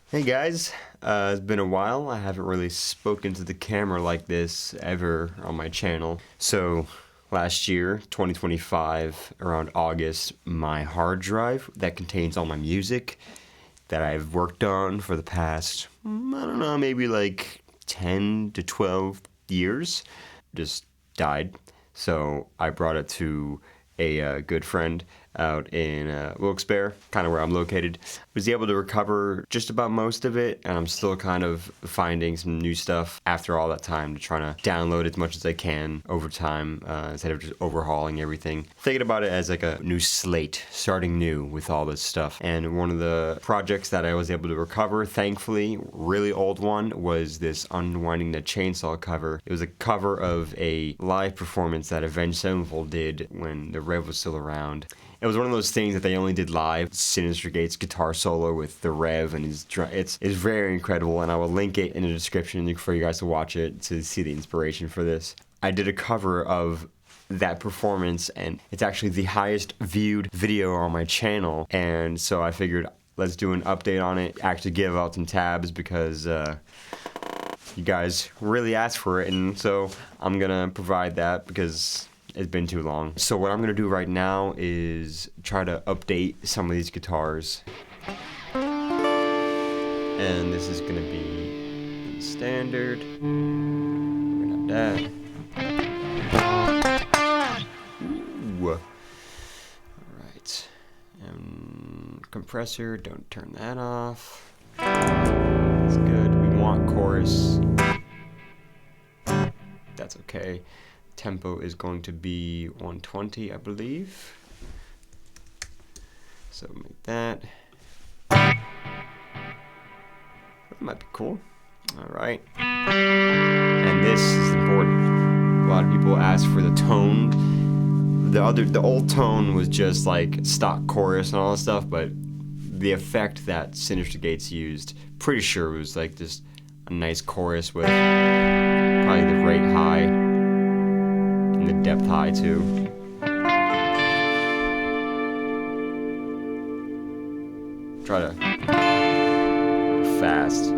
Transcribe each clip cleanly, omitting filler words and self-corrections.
Hey guys, it's been a while. I haven't really spoken to the camera like this ever on my channel. So last year, 2025, around August, my hard drive that contains all my music that I've worked on for the past, I don't know, maybe like 10 to 12 years, just died. So I brought it to a good friend out in Wilkes-Barre, kind of where I'm located. Was able to recover just about most of it, and I'm still kind of finding some new stuff after all that time to try to download as much as I can over time instead of just overhauling everything. Thinking about it as like a new slate, starting new with all this stuff. And one of the projects that I was able to recover, thankfully, really old one, was this Unwinding the Chainsaw cover. It was a cover of a live performance that Avenged Sevenfold did when the Rev was still around. It was one of those things that they only did live. Sinister Gate's guitar solo with the Rev and his drum. It's very incredible, and I will link it in the description for you guys to watch it to see the inspiration for this. I did a cover of that performance, and it's actually the highest viewed video on my channel, and so I figured let's do an update on it, actually give out some tabs because you guys really asked for it, and so I'm gonna provide that because it's been too long. So what I'm gonna do right now is try to update some of these guitars. And this is gonna be standard. We're gonna have that. Ooh. Alright. And compressor, don't turn that off. That's good. We want chorus. That's okay. Tempo is going to be 120, I believe. So make that. That might be cool. All right. And this is important. A lot of people ask for the tone. The old tone was just like stock chorus and all that stuff, but the effect that Sinister Gates used, pretty sure it was like just a nice chorus with probably the rate high. The depth high too. Try to fast.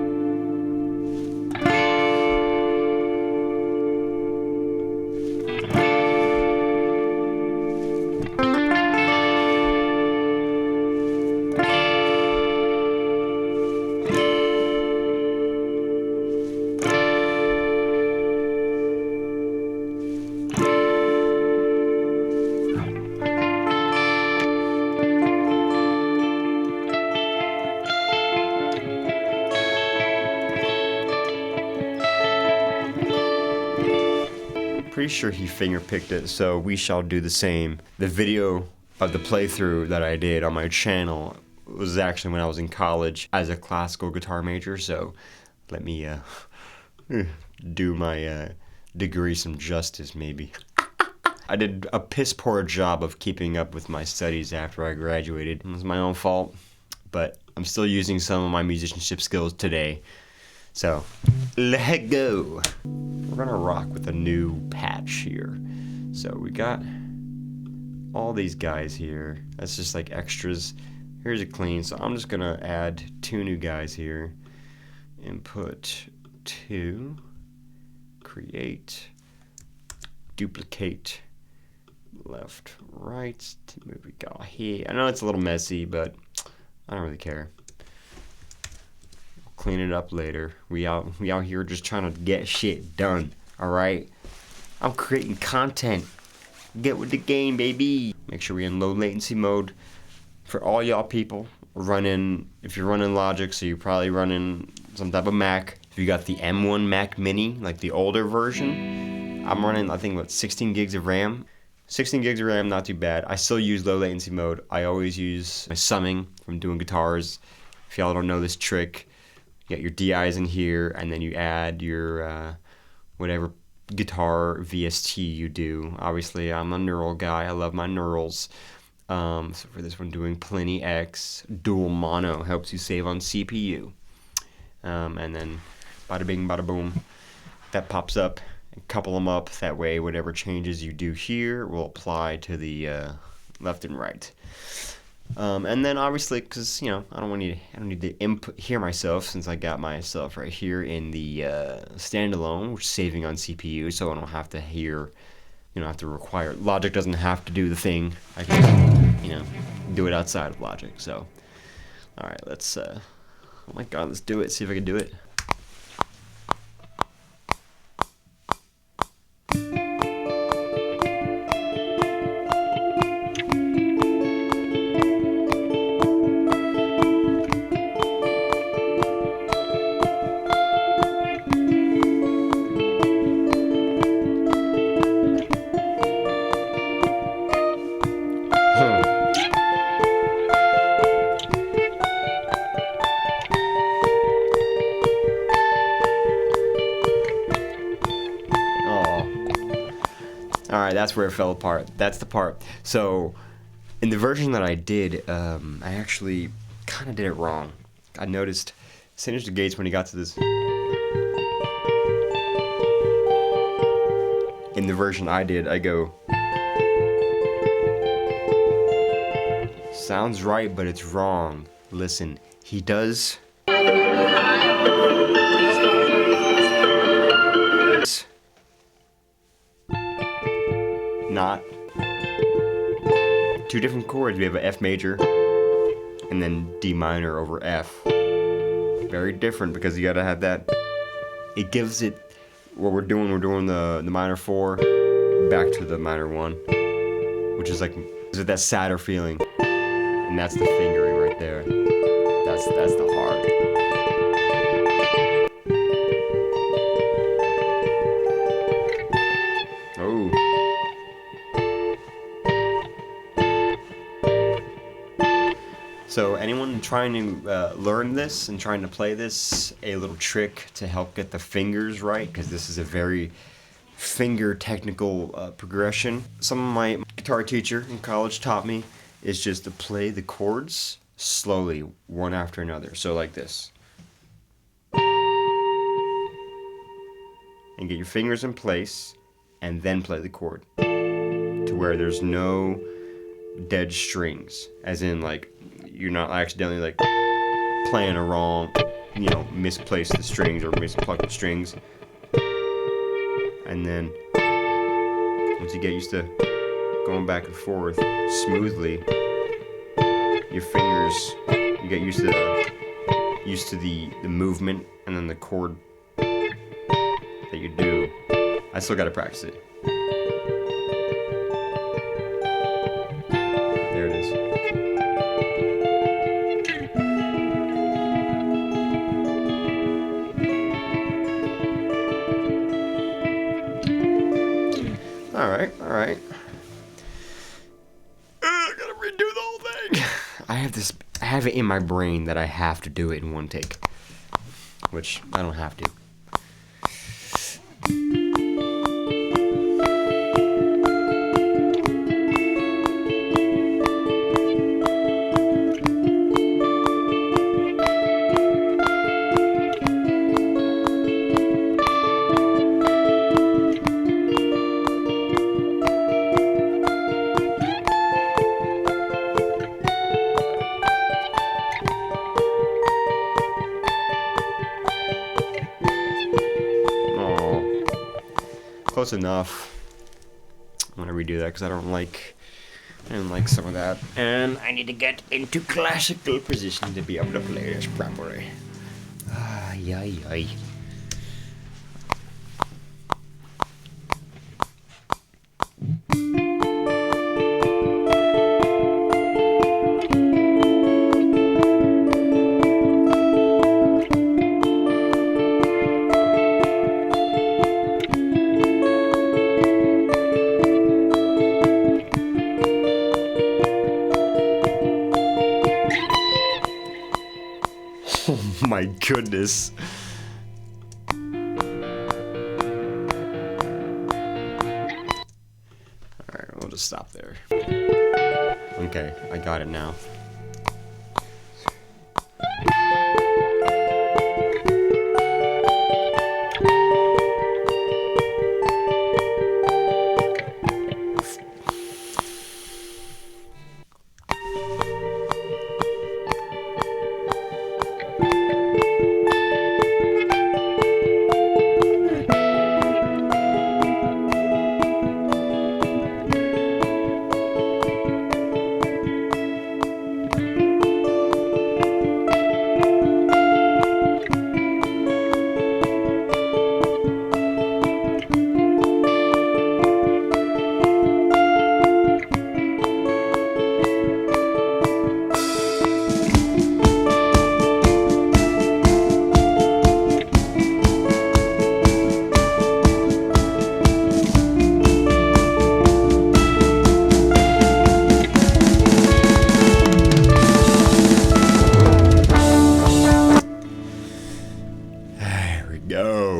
Pretty sure he fingerpicked it, so we shall do the same. The video of the playthrough that I did on my channel was actually when I was in college as a classical guitar major, so let me do my degree some justice, maybe. I did a piss poor job of keeping up with my studies after I graduated. It was my own fault, but I'm still using some of my musicianship skills today. So, let go. We're gonna rock with a new patch here. So we got all these guys here. That's just like extras. Here's a clean. So I'm just gonna add 2 new guys here. Input 2. Create. Duplicate. Left, right. Move we got here. I know it's a little messy, but I don't really care. Clean it up later. We out here just trying to get shit done. Alright? I'm creating content. Get with the game, baby. Make sure we're in low latency mode. For all y'all people if you're running Logic, so you're probably running some type of Mac. If you got the M1 Mac Mini, like the older version, I'm running, I think, what, 16 gigs of RAM. 16 gigs of RAM, not too bad. I still use low latency mode. I always use my summing from doing guitars. If y'all don't know this trick, you got your DIs in here, and then you add your whatever guitar VST you do. Obviously, I'm a neural guy. I love my neurals. So for this one, doing Plenty X dual mono helps you save on CPU. And then bada bing, bada boom, that pops up. And couple them up. That way, whatever changes you do here will apply to the left and right. And then obviously, because I don't need to hear myself, since I got myself right here in the standalone, which is saving on CPU, so I don't have to hear, have to require. Logic doesn't have to do the thing. I can, do it outside of Logic. So, all right, let's. Oh my God, let's do it. See if I can do it. Alright, that's where it fell apart. That's the part. So, in the version that I did, I actually kind of did it wrong. I noticed Sanders to Gates when he got to this. In the version I did, I go. Sounds right, but it's wrong. Listen, he does. Not two different chords. We have an F major and then D minor over F. Very different, because you gotta have that. It gives it what we're doing the minor 4 back to the minor 1, which is like that sadder feeling, and that's the fingering right there. That's the heart. Oh. So anyone trying to learn this and trying to play this, a little trick to help get the fingers right, because this is a very finger technical progression. Some of my guitar teacher in college taught me is just to play the chords slowly, one after another. So like this. And get your fingers in place, and then play the chord to where there's no dead strings, as in like you're not accidentally like playing a wrong, misplace the strings or mispluck the strings. And then once you get used to going back and forth smoothly, your fingers, you get used to the movement and then the chord that you do. I still gotta practice it. There it is. All right. I gotta redo the whole thing. I have it in my brain that I have to do it in one take, which I don't have to. Close enough. I'm gonna redo that because I didn't like some of that, and I need to get into classical position to be able to play this properly. Ay. Oh my goodness. Alright, we'll just stop there. Okay, I got it now.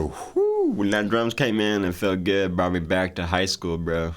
whew, when that drums came in, it felt good. Brought me back to high school, bro.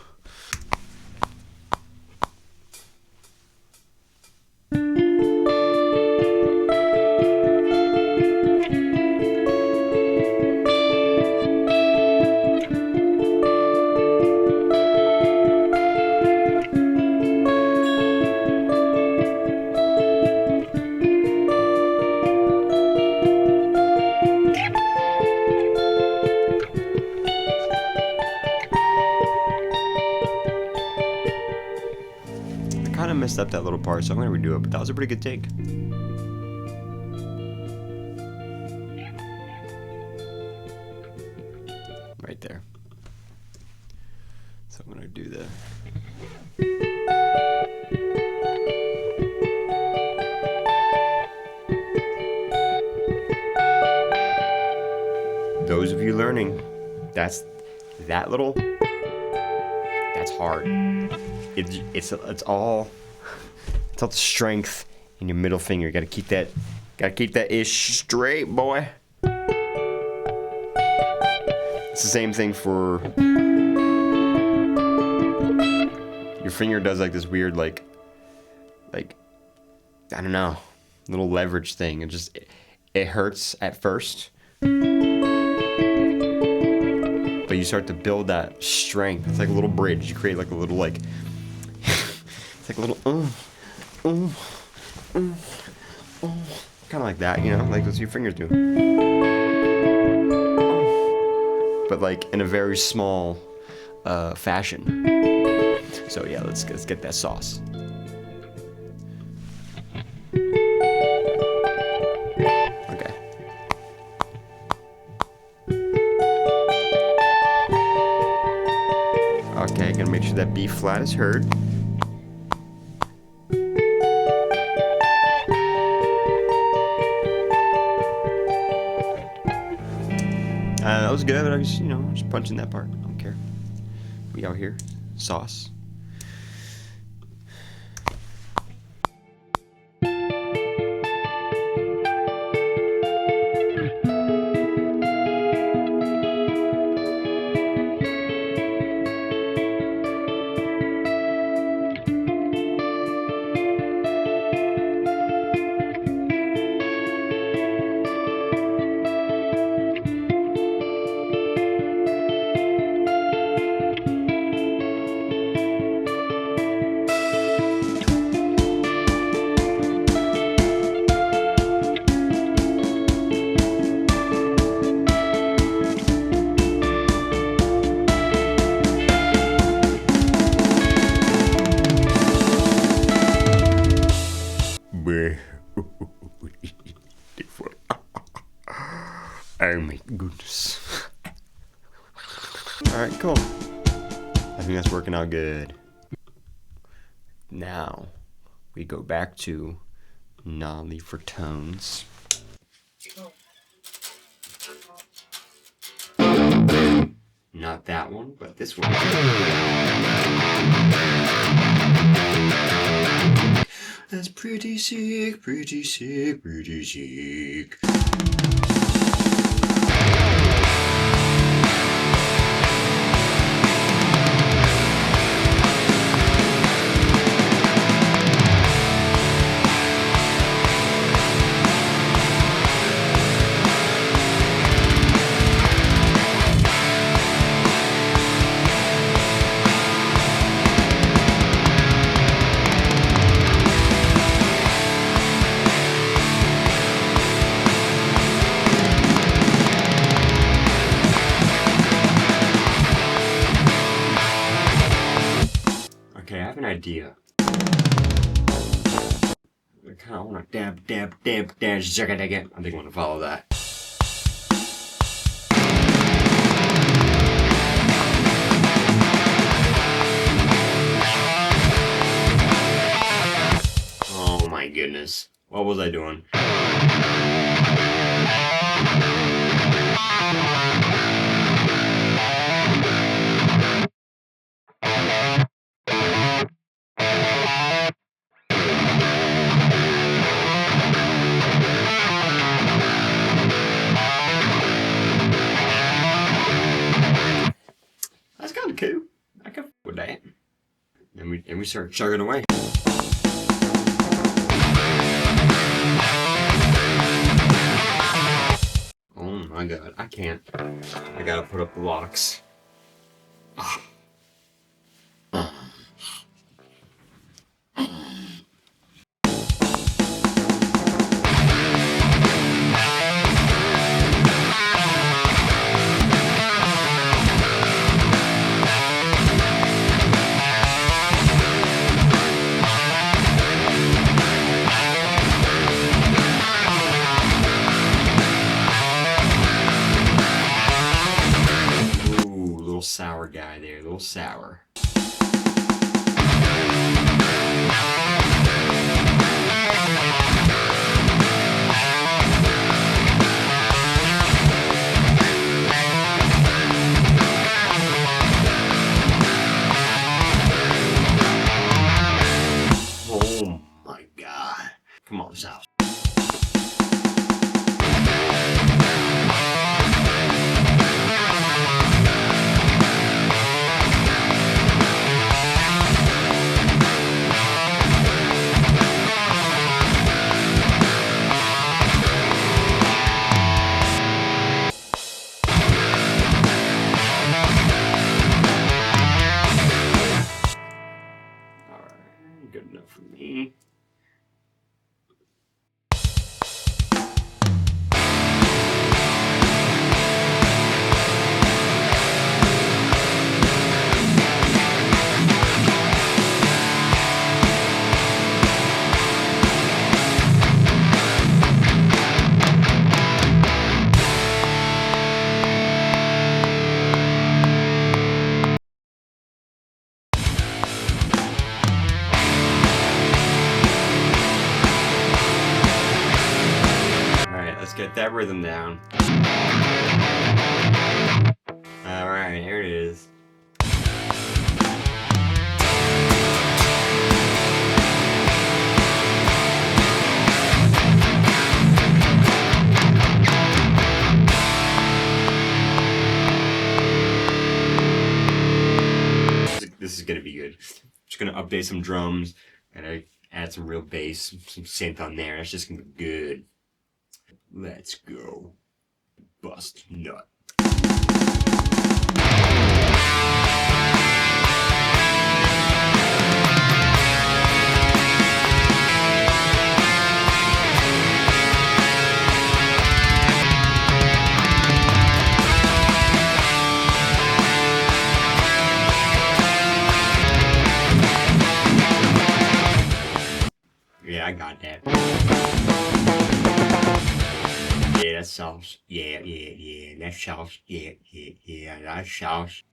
Kind of messed up that little part, so I'm gonna redo it, but that was a pretty good take. Right there. So I'm gonna do the those of you learning, that's hard. It's all the strength in your middle finger. You gotta keep that ish straight, boy. It's the same thing for your finger does like this weird like I don't know, little leverage thing. It hurts at first, but you start to build that strength. It's like a little bridge. You create like a little like it's like a little kind of like that, you know, like what your fingers do, but like in a very small fashion. So yeah, let's get that sauce. Okay. Okay, gonna make sure that B flat is heard. That was good, but I was, just punching that part. I don't care. We out here. Sauce. Oh my goodness. Alright, cool. I think that's working out good. Now, we go back to Nolly for tones. Not that one, but this one. That's pretty sick, pretty sick, pretty sick. Okay, I have an idea. I kind of want to dab, zugga again. I think I want to follow that. Oh my goodness. What was I doing? we start chugging away. Oh my god, I can't. I gotta put up the locks. Ah. Little sour guy there, a little sour. Oh my god. Come on, South. Good enough for me. Let's get that rhythm down. Alright, here it is. This is gonna be good. Just gonna update some drums and I add some real bass, some synth on there. It's just gonna be good. Let's go. Bust nut. Yeah, I got that. Yeah, that sauce. Yeah, that sauce. Yeah, that sauce.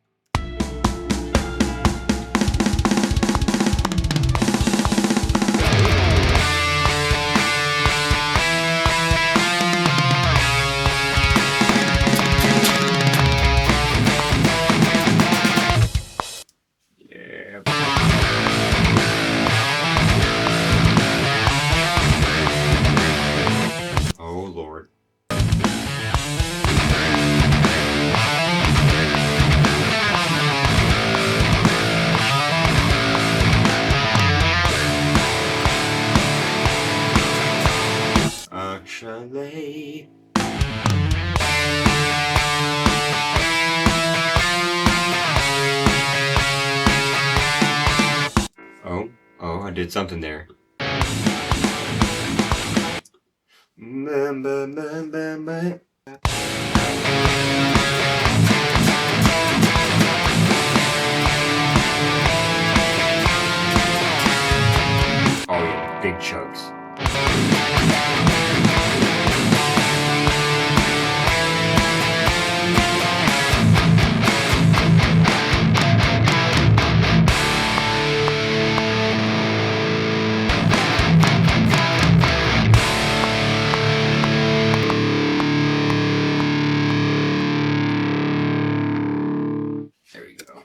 Yeah. Oh, Lord. Actually. Oh, I did something there. Oh yeah, big chugs.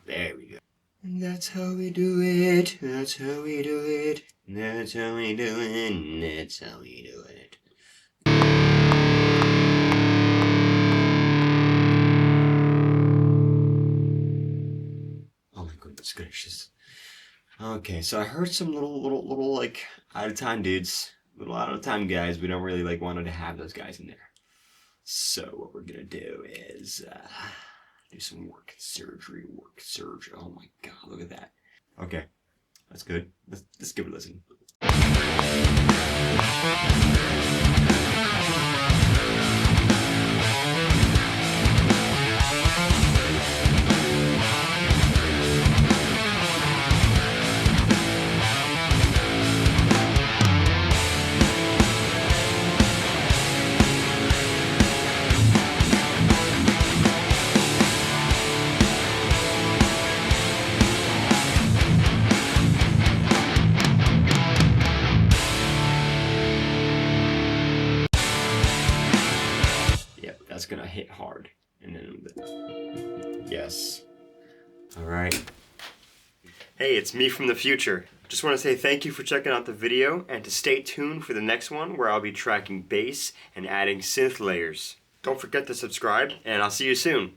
There we go. That's how we do it. That's how we do it. That's how we do it. That's how we do it. Oh my goodness gracious. Okay, so I heard some little like out of time dudes, little out of time guys. We don't really like wanted to have those guys in there. So what we're gonna do is do some work surgery. Oh my God, look at that. Okay, that's good. Let's give it a listen. Yep, that's gonna hit hard. And then, yes. All right. Hey, it's me from the future. Just want to say thank you for checking out the video and to stay tuned for the next one where I'll be tracking bass and adding synth layers. Don't forget to subscribe and I'll see you soon.